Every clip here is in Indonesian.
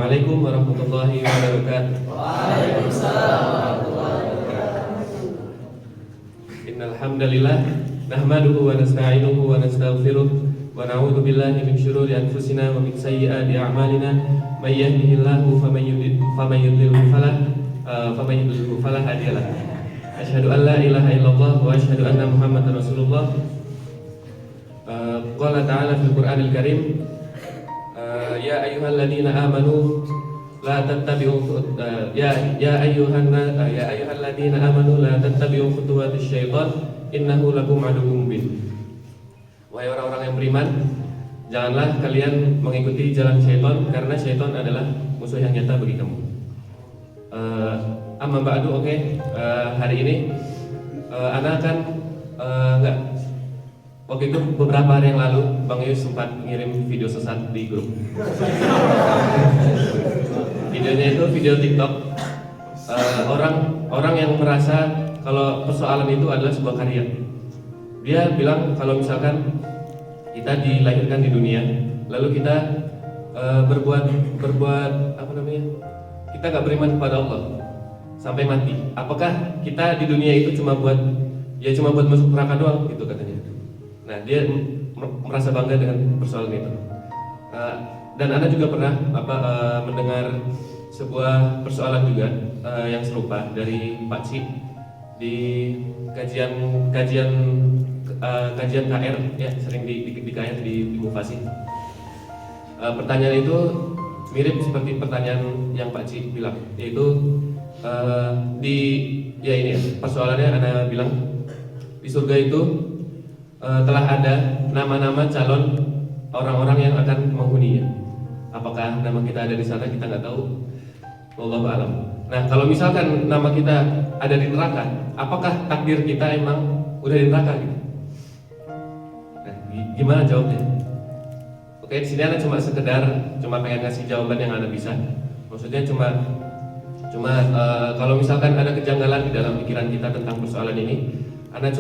Assalamualaikum warahmatullahi wabarakatuh. Waalaikumsalam warahmatullahi wabarakatuh. Innal hamdalillah nahmaduhu wa nasta'inuhu wa nastaghfiruh wa na'udzu billahi min syururi anfusina wa min sayyiati a'malina may yahdihillahu faman yudlilhu fala hadiyalah. Asyhadu an la ilaha illallah wa asyhadu anna Muhammadar Rasulullah. Qala ta'ala fil Qur'anil Karim, ya ayyuhalladzina amanu la tattabi'u ya ayyuhalladzina amanu la tattabi'u khutuwatis syaitan innahu lakum aduwwum mubin. Wahai orang-orang yang beriman, janganlah kalian mengikuti jalan syaitan karena syaitan adalah musuh yang nyata bagi kamu. Amma ba'du, hari ini ana akan waktu itu beberapa hari yang lalu Bang Yus sempat ngirim video sesat di grup. Videonya itu video TikTok, orang yang merasa kalau persoalan itu adalah sebuah karya. Dia bilang kalau misalkan kita dilahirkan di dunia, lalu kita berbuat apa namanya? Kita nggak beriman kepada Allah sampai mati. Apakah kita di dunia itu cuma buat masuk neraka doang gitu katanya. Nah, dia merasa bangga dengan persoalan itu. Dan Anda juga pernah mendengar sebuah persoalan juga yang serupa dari Pak Ci di kajian KR ya, sering di KR di Mufasi. Pertanyaan itu mirip seperti pertanyaan yang Pak Ci bilang, yaitu persoalannya Anda bilang di surga itu telah ada nama-nama calon orang-orang yang akan menghuninya. Apakah nama kita ada di sana, kita nggak tahu. Wallahu a'lam. Nah, kalau misalkan nama kita ada di neraka, apakah takdir kita emang udah di neraka gitu? Nah, gimana jawabnya? Oke, di sini Anda cuma pengen ngasih jawaban yang Anda bisa. Maksudnya cuma kalau misalkan ada kejanggalan di dalam pikiran kita tentang persoalan ini, Anda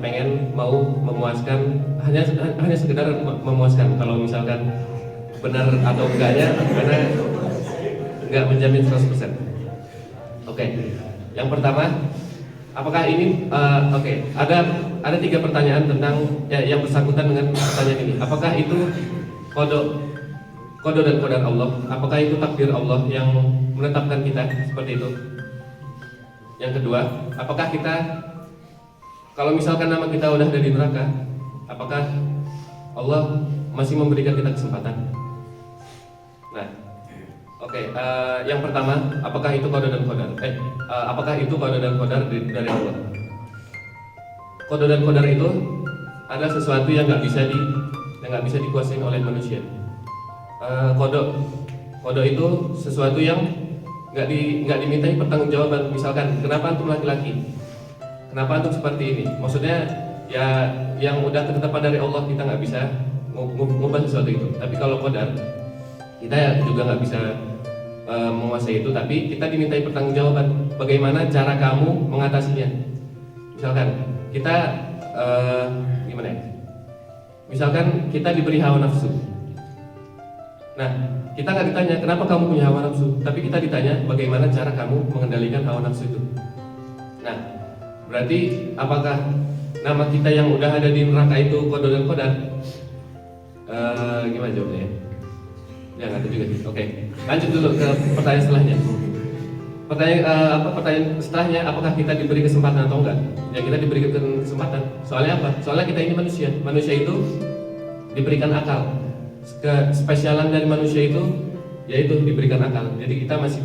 pengen mau memuaskan, hanya sekedar memuaskan. Kalau misalkan benar atau enggaknya, Anda enggak menjamin 100%. Oke. Yang pertama, apakah ini ada 3 pertanyaan tentang yang bersangkutan dengan pertanyaan ini. Apakah itu qada dan qadar Allah? Apakah itu takdir Allah yang menetapkan kita seperti itu? Yang kedua, apakah kita, kalau misalkan nama kita udah ada di neraka, apakah Allah masih memberikan kita kesempatan? Nah, yang pertama, apakah itu qada dan qadar? Apakah itu qada dan qadar dari Allah? Qada dan qadar itu adalah sesuatu yang nggak bisa dikuasai oleh manusia. Qada itu sesuatu yang nggak dimintai pertanggungjawaban. Misalkan, kenapa antum laki-laki? Kenapa antum seperti ini? Maksudnya ya yang udah ketetapan dari Allah, kita nggak bisa ngubah sesuatu itu. Tapi kalau qadar, kita juga nggak bisa menguasai itu. Tapi kita dimintai pertanggungjawaban. Bagaimana cara kamu mengatasinya? Misalkan kita gimana ya? Misalkan kita diberi hawa nafsu. Nah, kita nggak ditanya kenapa kamu punya hawa nafsu, tapi kita ditanya bagaimana cara kamu mengendalikan hawa nafsu itu. Nah, berarti apakah nama kita yang udah ada di neraka itu qada dan qadar? Gimana jawabnya? Ya nggak tahu juga sih. Oke, lanjut dulu ke pertanyaan setelahnya. Pertanyaan setelahnya, apakah kita diberi kesempatan atau enggak? Ya, kita diberi kesempatan. Soalnya apa? Soalnya kita ini manusia. Manusia itu diberikan akal. Kespesialan dari manusia itu yaitu diberikan akal. Jadi kita masih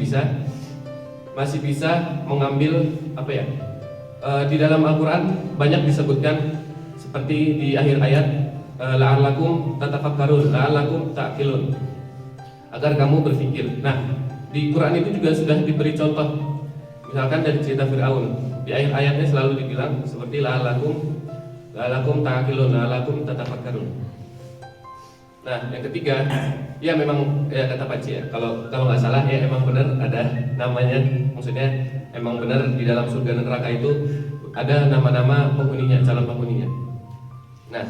bisa mengambil di dalam Al-Qur'an banyak disebutkan seperti di akhir ayat la'allakum tatafakkarun, la'allakum ta'qilun, agar kamu berpikir. Nah, di Quran itu juga sudah diberi contoh. Misalkan dari cerita Fir'aun, di akhir ayatnya selalu dibilang seperti la'allakum ta'qilun, la'allakum tatafakkarun. Nah, yang ketiga, ya memang ya kata Pak Ci ya, kalau nggak salah ya emang benar ada namanya, maksudnya emang benar di dalam surga dan neraka itu ada nama-nama penghuninya, calon penghuninya. Nah,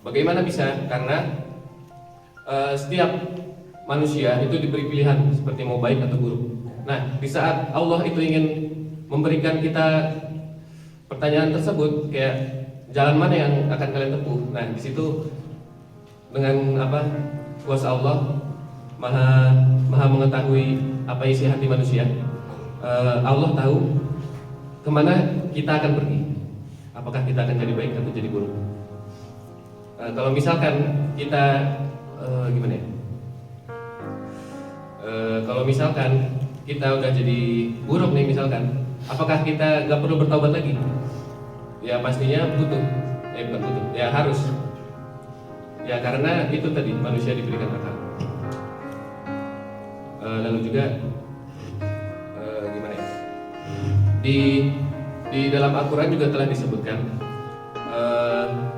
bagaimana bisa? Karena setiap manusia itu diberi pilihan seperti mau baik atau buruk. Nah, di saat Allah itu ingin memberikan kita pertanyaan tersebut, kayak jalan mana yang akan kalian tempuh? Nah, di situ dengan kuasa Allah maha mengetahui apa isi hati manusia. Allah tahu kemana kita akan pergi. Apakah kita akan jadi baik atau jadi buruk? Kalau misalkan kita gimana ya? Kalau misalkan kita udah jadi buruk nih misalkan, apakah kita gak perlu bertaubat lagi? Ya pastinya butuh, bukan butuh, ya harus. Ya karena itu tadi manusia diberikan akal. Lalu juga gimana ya? Di dalam Al-Quran juga telah disebutkan.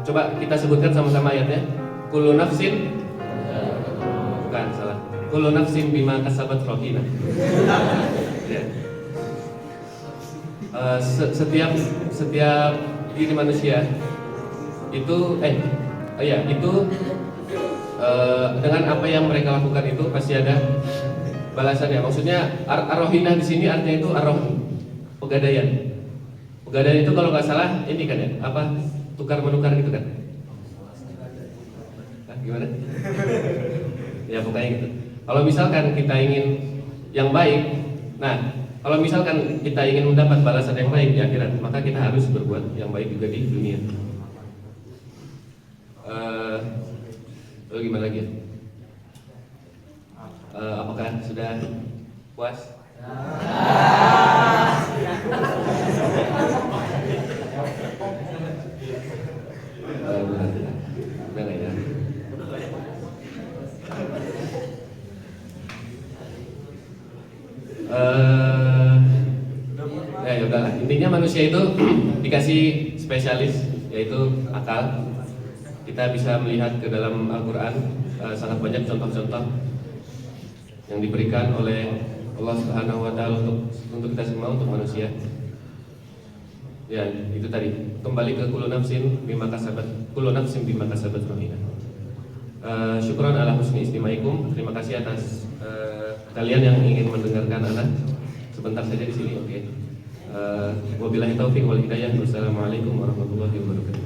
Coba kita sebutkan sama-sama ayatnya. Kullu nafsin, bukan salah. Kullu nafsin bima kasabat rahina. Ya. Setiap diri manusia itu dengan apa yang mereka lakukan itu pasti ada balasannya. Maksudnya ar-rohina di sini artinya itu ar-roh, pegadaian. Pegadaian itu kalau nggak salah ini kan ya, tukar menukar gitu kan? Gimana? Ya pokoknya gitu. Kalau misalkan kita ingin yang baik, nah kalau misalkan kita ingin mendapat balasan yang baik di akhirat, maka kita harus berbuat yang baik juga di dunia. Lalu gimana lagi ya? Apakah sudah puas? Udah nggak ya? Ya udahlah. Intinya manusia itu dikasih spesialis, yaitu akal. Kita bisa melihat ke dalam Al-Quran sangat banyak contoh-contoh yang diberikan oleh Allah Subhanahu Wa Taala untuk kita semua, untuk manusia. Ya itu tadi, kembali ke kullu nafsin bima kasabat rahina. Syukran ala husni istimaikum. Terima kasih atas kalian yang ingin mendengarkan anak sebentar saja di sini. Oke. Wabillahi taufiq wal hidayah. Wassalamualaikum warahmatullahi wabarakatuh.